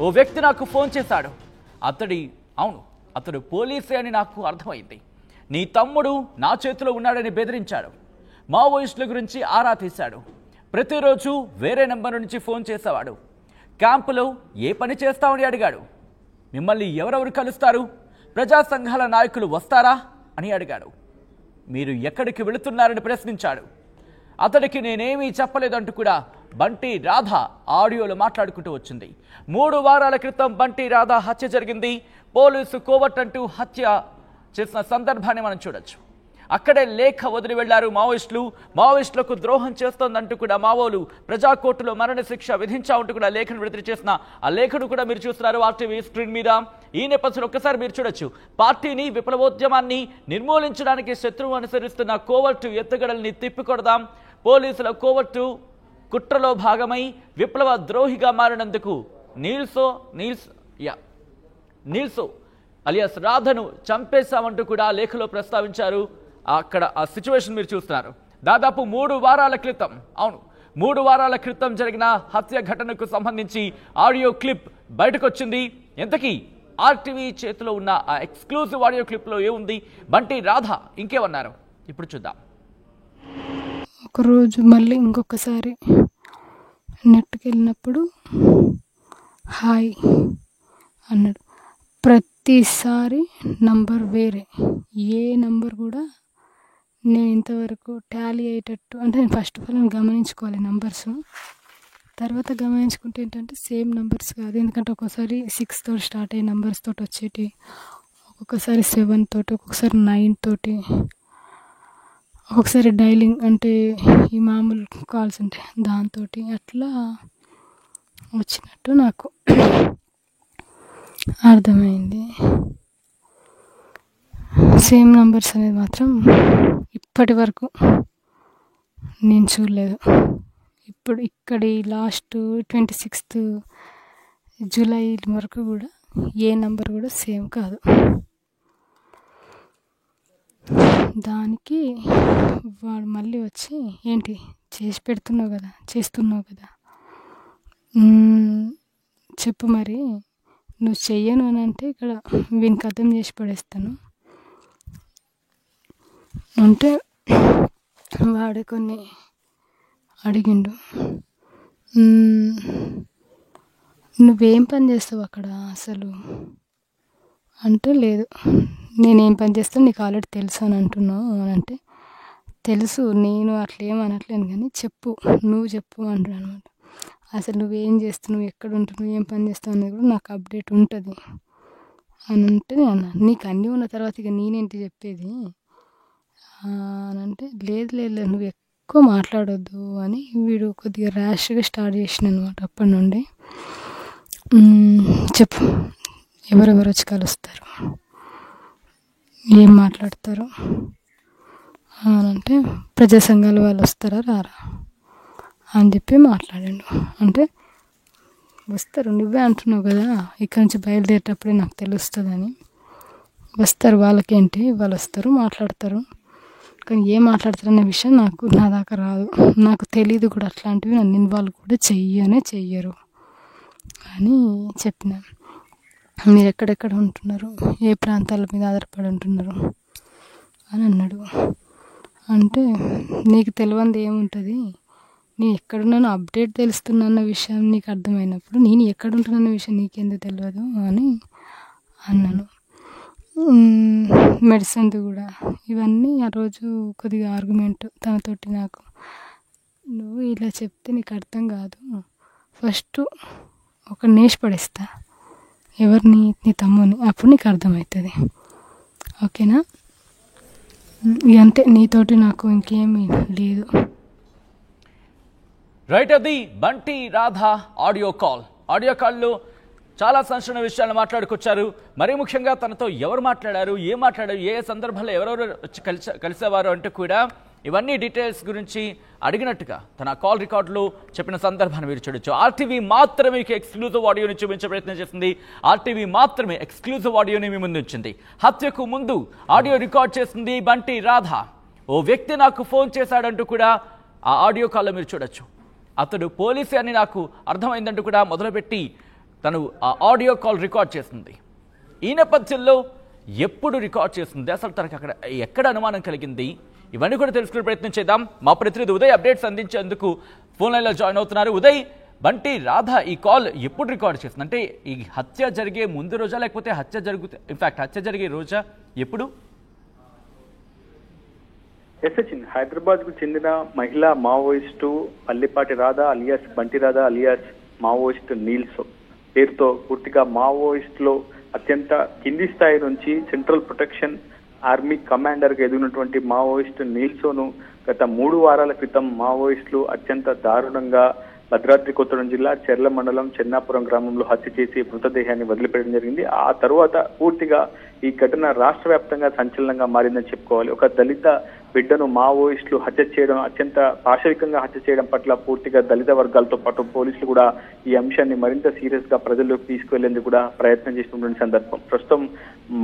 ఓ వ్యక్తి నాకు ఫోన్ చేశాడు. అతడు పోలీసే అని నాకు అర్థమైంది. నీ తమ్ముడు నా చేతిలో ఉన్నాడని బెదిరించాడు. మావోయిస్టుల గురించి ఆరా తీశాడు. ప్రతిరోజు వేరే నెంబర్ నుంచి ఫోన్ చేసేవాడు. క్యాంపులో ఏ పని చేస్తామని అడిగాడు. మిమ్మల్ని ఎవరెవరు కలుస్తారు, ప్రజా సంఘాల నాయకులు వస్తారా అని అడిగాడు. మీరు ఎక్కడికి వెళుతున్నారని ప్రశ్నించాడు. అతడికి నేనేమీ చెప్పలేదంటూ కూడా బంటి రాధ ఆడియోలో మాట్లాడుకుంటూ వచ్చింది. 3 వారాల క్రితం బంటి రాధ హత్య జరిగింది. పోలీసు కోవర్ట్ అంటూ హత్య చేసిన సందర్భాన్ని మనం చూడొచ్చు. అక్కడే లేఖ వదిలి వెళ్లారు మావోయిస్టులకు ద్రోహం చేస్తోందంటూ కూడా మావోలు ప్రజాకోర్టులో మరణశిక్ష విధించామంటూ కూడా లేఖను విడుదల చేసిన ఆ లేఖను కూడా మీరు చూస్తున్నారు ఆర్టీవీ స్క్రీన్ మీద. ఈ నేపథ్యంలో ఒక్కసారి మీరు చూడొచ్చు. పార్టీని, విప్లవోద్యమాన్ని నిర్మూలించడానికి శత్రువు అనుసరిస్తున్న కోవర్టు ఎత్తుగడల్ని తిప్పికొడదాం. పోలీసుల కోవర్టు కుట్రలో భాగమై విప్లవ ద్రోహిగా మారినందుకు నీల్సో అలియాస్ రాధను చంపేశామంటూ కూడా లేఖలో ప్రస్తావించారు. అక్కడ ఆ సిచ్యువేషన్ మీరు చూస్తున్నారు. దాదాపు 3 వారాల క్రితం జరిగిన హత్య ఘటనకు సంబంధించి ఆడియో క్లిప్ బయటకు వచ్చింది. ఎంతకీ ఆర్టీవీ చేతిలో ఉన్న ఆ ఎక్స్క్లూజివ్ ఆడియో క్లిప్లో ఏముంది, బంటి రాధ ఇంకేమన్నారు ఇప్పుడు చూద్దాం. ఒకరోజు మళ్ళీ ఇంకొకసారి నెట్కి వెళ్ళినప్పుడు హాయ్ అన్నాడు. ప్రతిసారి నంబర్ వేరే, ఏ నంబర్ కూడా నేను ఇంతవరకు టాలీ అయ్యేటట్టు, అంటే నేను ఫస్ట్ ఆఫ్ ఆల్ నేను గమనించుకోవాలి నంబర్స్. తర్వాత గమనించుకుంటే ఏంటంటే సేమ్ నంబర్స్ కాదు. ఎందుకంటే ఒక్కోసారి 6 తోటి స్టార్ట్ అయ్యే నంబర్స్ తోటి వచ్చేటి, ఒక్కొక్కసారి 7 తోటి, ఒక్కొక్కసారి 9 తోటి, ఒక్కొక్కసారి డైలింగ్ అంటే ఈ మామూలు కాల్స్ ఉంటాయి దాంతో అట్లా వచ్చినట్టు నాకు అర్థమైంది. సేమ్ నంబర్స్ అనేది మాత్రం ఇప్పటి వరకు నేను చూడలేదు. ఇప్పుడు ఇక్కడి లాస్ట్ 26th జూలై వరకు కూడా ఏ నంబర్ కూడా సేమ్ కాదు. దానికి వాడు మళ్ళీ వచ్చి ఏంటి చేస్తున్నావు కదా చెప్పు, మరి నువ్వు చెయ్యను అని అంటే ఇక్కడ వీనికి అర్థం చేసి పడేస్తాను అంటే వాడే కొన్ని అడిగిండు. నువ్వేం పని చేస్తావు అక్కడ అసలు అంటే, లేదు నేనేం పని చేస్తాను నీకు ఆల్రెడీ తెలుసు అని అంటున్నావు అని అంటే, తెలుసు నేను అట్లేం అనట్లేను కానీ నువ్వు చెప్పు అంటాడు అనమాట. అసలు నువ్వేం చేస్తున్నావు, ఎక్కడ ఉంటున్నావు, ఏం పని చేస్తావు అనేది కూడా నాకు అప్డేట్ ఉంటుంది అని అంటే నేను అన్నా. నీకు అన్నీ ఉన్న తర్వాత ఇక నేనేంటి చెప్పేది అని అంటే, లేదు నువ్వు ఎక్కువ మాట్లాడొద్దు అని వీడు కొద్దిగా ర్యాష్గా స్టార్ట్ చేసిన అనమాట. అప్పటి నుండి చెప్పు, ఎవరెవరు వచ్చి కలుస్తారు, ఏం మాట్లాడతారు అని అంటే, ప్రజా సంఘాల వాళ్ళు వస్తారా రారా అని చెప్పి మాట్లాడాడు. అంటే వస్తారు, నువ్వే అంటున్నావు కదా ఇక్కడ నుంచి బయలుదేరేటప్పుడే నాకు తెలుస్తుందని. వస్తారు, వాళ్ళకేంటి, వాళ్ళు వస్తారు మాట్లాడతారు, కానీ ఏం మాట్లాడతారు అనే విషయం నా దాకా రాదు, నాకు తెలీదు కూడా. అట్లాంటివి నన్ను ఇన్వాల్వ్ కూడా చెయ్యరు అని చెప్పిన. మీరు ఎక్కడెక్కడ ఉంటున్నారు, ఏ ప్రాంతాల మీద ఆధారపడి ఉంటున్నారు అని అన్నాడు. అంటే నీకు తెలియంది ఏముంటుంది, నేను ఎక్కడున్నానో అప్డేట్ తెలుస్తున్న విషయం నీకు అర్థమైనప్పుడు నేను ఎక్కడుంటున్న విషయం నీకెందుకు తెలియదు అని అన్నాను. మెడిసిన్ది కూడా ఇవన్నీ ఆ రోజు కొద్దిగా ఆర్గ్యుమెంట్ తనతోటి నాకు. నువ్వు ఇలా చెప్తే నీకు అర్థం కాదు, ఫస్ట్ ఒక నేష్ పడేస్తా, ఎవరిని, నీ తమ్ముని, అప్పుడు నీకు అర్థమవుతుంది, ఓకేనా? అంతే, నీతోటి నాకు ఇంకేమీ లేదు. రైట్, అది బంటి రాధ ఆడియో కాల్లో చాలా సంచలన విషయాలు మాట్లాడుకొచ్చారు. మరీ ముఖ్యంగా తనతో ఎవరు మాట్లాడారు, ఏ సందర్భంలో ఎవరెవరు వచ్చి కలిసేవారు అంటూ కూడా ఇవన్నీ డీటెయిల్స్ గురించి అడిగినట్టుగా తన కాల్ రికార్డులో చెప్పిన సందర్భాన్ని మీరు చూడొచ్చు. ఆర్టీవీ మాత్రమే ఎక్స్క్లూజివ్ ఆడియోని చూపించే ప్రయత్నం చేసింది. ఆర్టీవీ మాత్రమే ఎక్స్క్లూజివ్ ఆడియోని మీ ముందు ఉంచింది. హత్యకు ముందు ఆడియో రికార్డ్ చేసింది బంటి రాధ. ఓ వ్యక్తి నాకు ఫోన్ చేశాడంటూ కూడా ఆ ఆడియో కాల్లో మీరు చూడొచ్చు. అతడు పోలీసే అని నాకు అర్థమైందంటూ కూడా మొదలుపెట్టి తను ఆ ఆడియో కాల్ రికార్డ్ చేస్తుంది. ఈ నేపథ్యంలో ఎప్పుడు రికార్డ్ చేస్తుంది, అసలు తనకు అక్కడ ఎక్కడ అనుమానం కలిగింది, ఇవన్నీ కూడా తెలుసుకునే ప్రయత్నం చేద్దాం. మా ప్రతినిధి ఉదయ్ అప్డేట్స్ అందించేందుకు ఫోన్ లైన్లో జాయిన్ అవుతున్నారు. ఉదయ్, బంటి రాధ ఈ కాల్ ఎప్పుడు రికార్డ్ చేస్తుంది? అంటే ఈ హత్య జరిగే ముందు రోజా, లేకపోతే హత్య జరిగే రోజా, ఎప్పుడు? సచిన్, హైదరాబాద్ కు చెందిన మహిళా మావోయిస్టు పల్లిపాటి రాధ అలియాస్ బంటి రాధ అలియాస్ మావోయిస్టు నీల్సో పేరుతో పూర్తిగా మావోయిస్టులో అత్యంత కింది స్థాయి నుంచి సెంట్రల్ ప్రొటెక్షన్ ఆర్మీ కమాండర్ గా ఎదిగినటువంటి మావోయిస్టు నీల్సోను గత 3 వారాల క్రితం మావోయిస్టులు అత్యంత దారుణంగా భద్రాద్రి కొత్తగూడెం జిల్లా చెర్ల మండలం చెన్నాపురం గ్రామంలో హత్య చేసి మృతదేహాన్ని వదిలిపెట్టడం జరిగింది. ఆ తరువాత పూర్తిగా ఈ ఘటన రాష్ట్ర వ్యాప్తంగా సంచలనంగా మారిందని చెప్పుకోవాలి. ఒక దళిత బిడ్డను మావోయిస్టులు హత్య చేయడం, అత్యంత పాశవికంగా హత్య చేయడం పట్ల పూర్తిగా దళిత వర్గాలతో పాటు పోలీసులు కూడా ఈ అంశాన్ని మరింత సీరియస్ గా ప్రజల్లోకి తీసుకువెళ్లేందుకు కూడా ప్రయత్నం చేస్తున్నటువంటి సందర్భం. ప్రస్తుతం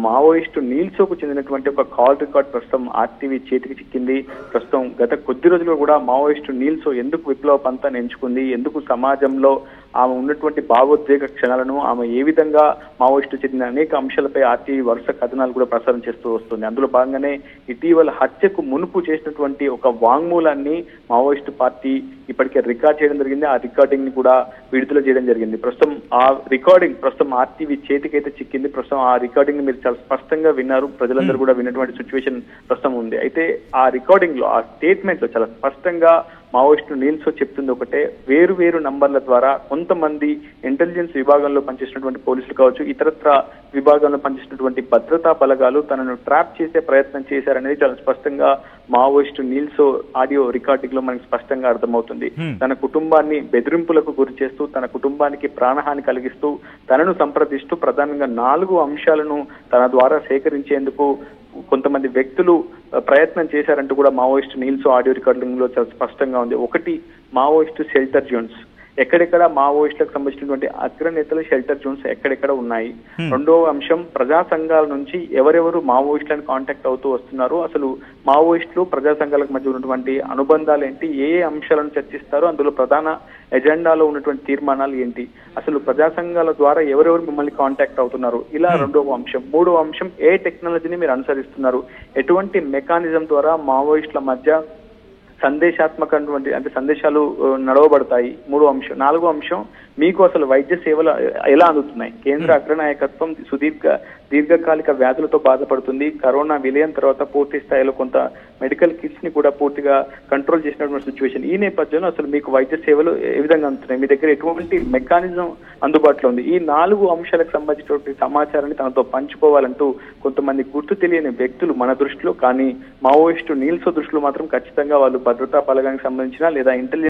మావోయిస్టు నీల్సోకు చెందినటువంటి ఒక కాల్ రికార్డ్ ప్రస్తుతం ఆర్టీవీ చేతికి చిక్కింది. ప్రస్తుతం గత కొద్ది రోజులు కూడా మావోయిస్టు నీల్సో ఎందుకు విప్లవ పంతాన్ని ఎంచుకుంది, ఎందుకు సమాజంలో ఆమె ఉన్నటువంటి భావోద్వేగ క్షణాలను, ఆమె ఏ విధంగా మావోయిస్టు చెందిన అనేక అంశాలపై ఆర్టీవీ వరుస కథనాలు కూడా ప్రసారం చేస్తూ వస్తుంది. అందులో భాగంగానే ఇటీవల హత్యకు మునుపు చేసినటువంటి ఒక వాంగ్మూలాన్ని మావోయిస్టు పార్టీ ఇప్పటికే రికార్డ్ చేయడం జరిగింది. ఆ రికార్డింగ్ ని కూడా విడుదల చేయడం జరిగింది. ప్రస్తుతం ఆ రికార్డింగ్ ప్రస్తుతం ఆర్టీవీ చేతికైతే చిక్కింది. ప్రస్తుతం ఆ రికార్డింగ్ ని మీరు చాలా స్పష్టంగా విన్నారు, ప్రజలందరూ కూడా విన్నటువంటి సిచ్యువేషన్ ప్రస్తుతం ఉంది. అయితే ఆ రికార్డింగ్ లో, ఆ స్టేట్మెంట్ లో చాలా స్పష్టంగా మావోయిస్టు నీల్సో చెప్తుంది ఒకటే, వేరు నంబర్ల ద్వారా కొంతమంది ఇంటెలిజెన్స్ విభాగంలో పనిచేసినటువంటి పోలీసులు కావచ్చు, ఇతరత్ర విభాగంలో పనిచేసినటువంటి భద్రతా బలగాలు తనను ట్రాప్ చేసే ప్రయత్నం చేశారనేది చాలా స్పష్టంగా మావోయిస్టు నీల్సో ఆడియో రికార్డింగ్ లో మనకి స్పష్టంగా అర్థమవుతుంది. తన కుటుంబాన్ని బెదిరింపులకు గురి చేస్తూ, తన కుటుంబానికి ప్రాణహాని కలిగిస్తూ, తనను సంప్రదిస్తూ ప్రధానంగా 4 అంశాలను తన ద్వారా సేకరించేందుకు కొంతమంది వ్యక్తులు ప్రయత్నం చేశారంటూ కూడా మావోయిస్టు నీల్సో ఆడియో రికార్డింగ్ లో చాలా స్పష్టంగా ఉంది. ఒకటి, మావోయిస్టు షెల్టర్ జోన్స్, ఎక్కడెక్కడ మావోయిస్టులకు సంబంధించినటువంటి అగ్రనేతల షెల్టర్ జోన్స్ ఎక్కడెక్కడ ఉన్నాయి. రెండవ అంశం, ప్రజా సంఘాల నుంచి ఎవరెవరు మావోయిస్టులను కాంటాక్ట్ అవుతూ వస్తున్నారు, అసలు మావోయిస్టులు ప్రజా సంఘాలకు మధ్య ఉన్నటువంటి అనుబంధాలు ఏంటి, ఏ అంశాలను చర్చిస్తారు, అందులో ప్రధాన ఎజెండాలో ఉన్నటువంటి తీర్మానాలు ఏంటి, అసలు ప్రజా సంఘాల ద్వారా ఎవరెవరు మిమ్మల్ని కాంటాక్ట్ అవుతున్నారు, ఇలా రెండవ అంశం. మూడవ అంశం, ఏ టెక్నాలజీని మీరు అనుసరిస్తున్నారు, ఎటువంటి మెకానిజం ద్వారా మావోయిస్టుల మధ్య సందేశాత్మకటువంటి అంటే సందేశాలు నడవబడతాయి, 3వ అంశం. 4వ అంశం, మీకు అసలు వైద్య సేవలు ఎలా అందుతున్నాయి. కేంద్ర అగ్రనాయకత్వం దీర్ఘకాలిక వ్యాధులతో బాధపడుతుంది. కరోనా విలయం తర్వాత పూర్తి స్థాయిలో కొంత మెడికల్ కిట్స్ ని కూడా పూర్తిగా కంట్రోల్ చేసినటువంటి సిచ్యువేషన్. ఈ నేపథ్యంలో అసలు మీకు వైద్య సేవలు ఏ విధంగా అందుతున్నాయి, మీ దగ్గర ఎటువంటి మెకానిజం అందుబాటులో ఉంది, ఈ 4 అంశాలకు సంబంధించినటువంటి సమాచారాన్ని తనతో పంచుకోవాలంటూ కొంతమంది గుర్తు తెలియని వ్యక్తులు మన దృష్టిలో, కానీ మావోయిస్టు నీల్సో దృష్టిలో మాత్రం ఖచ్చితంగా వాళ్ళు భద్రతా బలగానికి సంబంధించిన లేదా ఇంటెలిజెన్స్